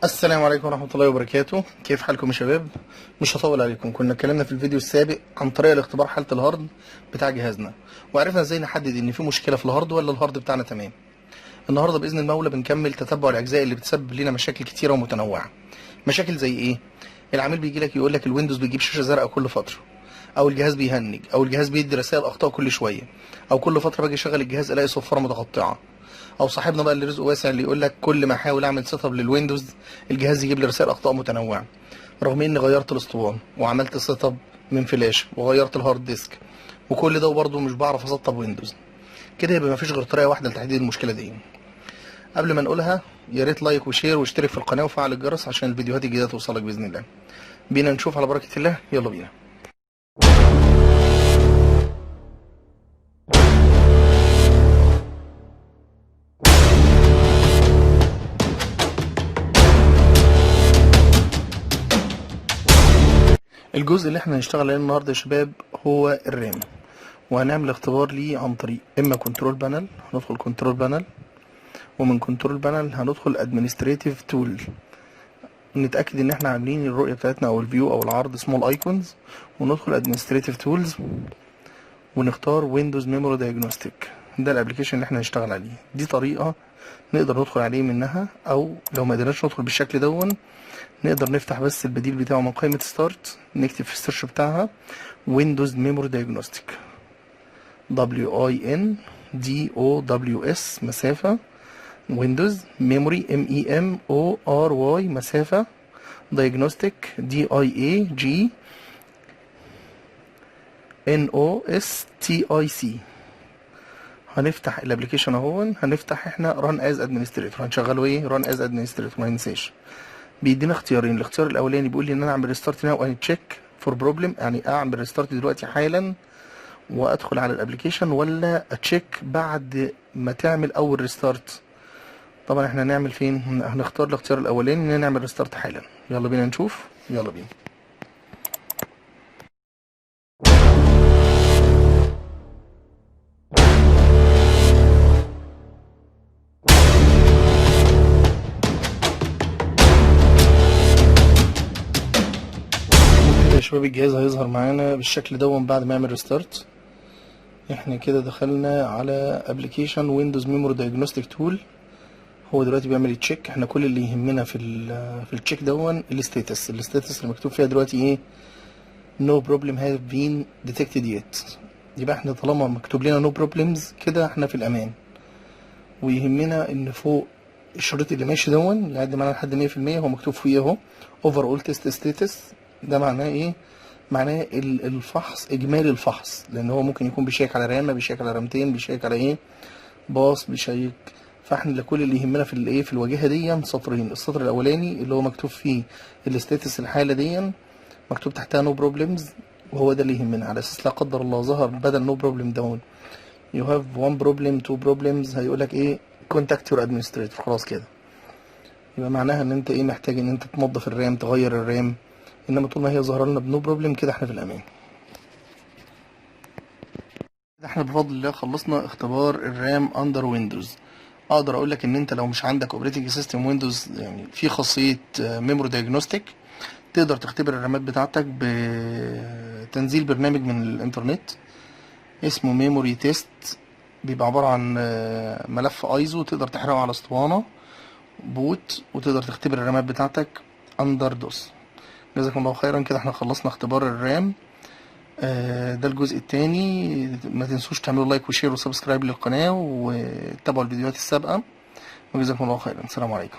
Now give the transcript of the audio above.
السلام عليكم ورحمة الله وبركاته. كيف حالكم يا شباب؟ مش هطول عليكم. كنا اتكلمنا في الفيديو السابق عن طريقة لاختبار حالة الهارد بتاع جهازنا، وعرفنا ازاي نحدد ان في مشكلة في الهارد ولا الهارد بتاعنا تمام. النهارده بإذن المولى بنكمل تتبع الأجزاء اللي بتسبب لنا مشاكل كتيرة ومتنوعة. مشاكل زي ايه؟ العميل بيجي لك يقول لك الويندوز بيجيب شاشة زرقاء كل فترة، او الجهاز بيهنج، او الجهاز بيدي رسائل اخطاء كل شوية، او كل فترة باجي اشغل الجهاز الاقي صفارة متقطعة، او صاحبنا بقى اللي رزقه واسع اللي يقول لك كل ما احاول اعمل سيت اب للويندوز الجهاز يجيب لي رسائل اخطاء متنوعه، رغم اني غيرت الاسطوانه وعملت سيت اب من فلاش وغيرت الهارد ديسك وكل ده وبرضه مش بعرف اسطب ويندوز. كده يبقى مفيش غير طريقه واحده لتحديد المشكله دي. قبل ما نقولها يا ريت لايك وشير واشترك في القناه وفعل الجرس عشان الفيديوهات الجديده توصلك باذن الله. بينا نشوف على بركه الله، يلا بينا. الجزء اللي احنا هنشتغل عليه النهارده يا شباب هو الرام، وهنعمل اختبار ليه عن طريق اما كنترول بانل. هندخل كنترول بانل، ومن كنترول بانل هندخل ادمنستريتيف تول، نتاكد ان احنا عاملين الرؤيه بتاعتنا او الفيو او العرض سمول ايكونز، وندخل ادمنستريتيف تولز ونختار ويندوز ميموري دايجنوستيك. ده الابلكيشن اللي احنا هنشتغل عليه. دي طريقه نقدر ندخل عليه منها، او لو ما قدرناش ندخل بالشكل دون نقدر نفتح بس البديل بتاعه من قائمه ستارت، نكتب في السيرش بتاعها ويندوز ميموري دايجنوستيك، WINDOWS مسافة ويندوز ميموري MEMORY مسافة دايجنوستيك DIAGNOSTIC. هنفتح الابلكيشن اهو، هنفتح احنا ران از ادمنستريتور، هنشغله ايه؟ ران از ادمنستريتور. ما ننساش بيدينا اختيارين. الاختيار الاولاني بيقول لي ان انا اعمل ريستارت ناو اند تشيك فور بروبلم، يعني اعمل ريستارت دلوقتي حالا وادخل على الابلكيشن، ولا اتشيك بعد ما تعمل اول ريستارت. طبعا احنا هنعمل فين؟ هنختار الاختيار الاولاني ان نعمل ريستارت حالا. يلا بينا نشوف، يلا بينا. كده يا شباب الجهاز هيظهر معانا بالشكل دون بعد ما يعمل ريستارت. احنا كده دخلنا على ابلكيشن ويندوز ميموري دايجنوستيك تول. هو دلوقتي بيعمل تشيك. احنا كل اللي يهمنا في التشيك دون الستاتس اللي مكتوب فيها دلوقتي ايه؟ no problem have been detected yet. يبقى احنا طالما مكتوب لنا no problems كده احنا في الامان. ويهمنا ان فوق الشريط اللي ماشي دون يعد معانا لحد 100%، هو مكتوب فيه اهو overall test status. ده معناه ايه؟ معناه الفحص، اجمالي الفحص، لان هو ممكن يكون بيشيك على رامه، بيشيك على رامتين، بيشيك على ايه؟ باص، بيشيك. فاحنا كل اللي يهمنا في الايه، في الواجهه دي سطرين. السطر الاولاني اللي هو مكتوب فيه الستاتس الحاله دي، مكتوب تحتها نو بروبلمز، وهو ده اللي يهمنا، على اساس لا قدر الله ظهر بدل نو بروبلم داون يو هاف 1 بروبلم 2 بروبلمز هيقول لك ايه؟ كونتاكت يور ادمنستريتور. خلاص كده يبقى معناها ان انت ايه؟ محتاج ان انت تنظف الرام، تغير الرام. انما طول ما هي ظاهره لنا بنو بروبلم كده احنا في الامان. احنا بفضل الله خلصنا اختبار الرام اندر ويندوز. اقدر اقول لك ان انت لو مش عندك اوبريتنج سيستم ويندوز يعني في خاصيه ميموري دايجنوستيك، تقدر تختبر الرامات بتاعتك بتنزيل برنامج من الانترنت اسمه ميموري تيست. بيبقى عبارة عن ملف ايزو تقدر تحرقه على اسطوانة بوت، وتقدر تختبر الرامات بتاعتك اندر دوس. جزاكم الله خيرا. كده احنا خلصنا اختبار الرام. ده الجزء التاني. ما تنسوش تعملوا لايك وشير وسبسكرايب للقناة وتابعوا الفيديوهات السابقة، وجزاكم الله خيرا. السلام عليكم.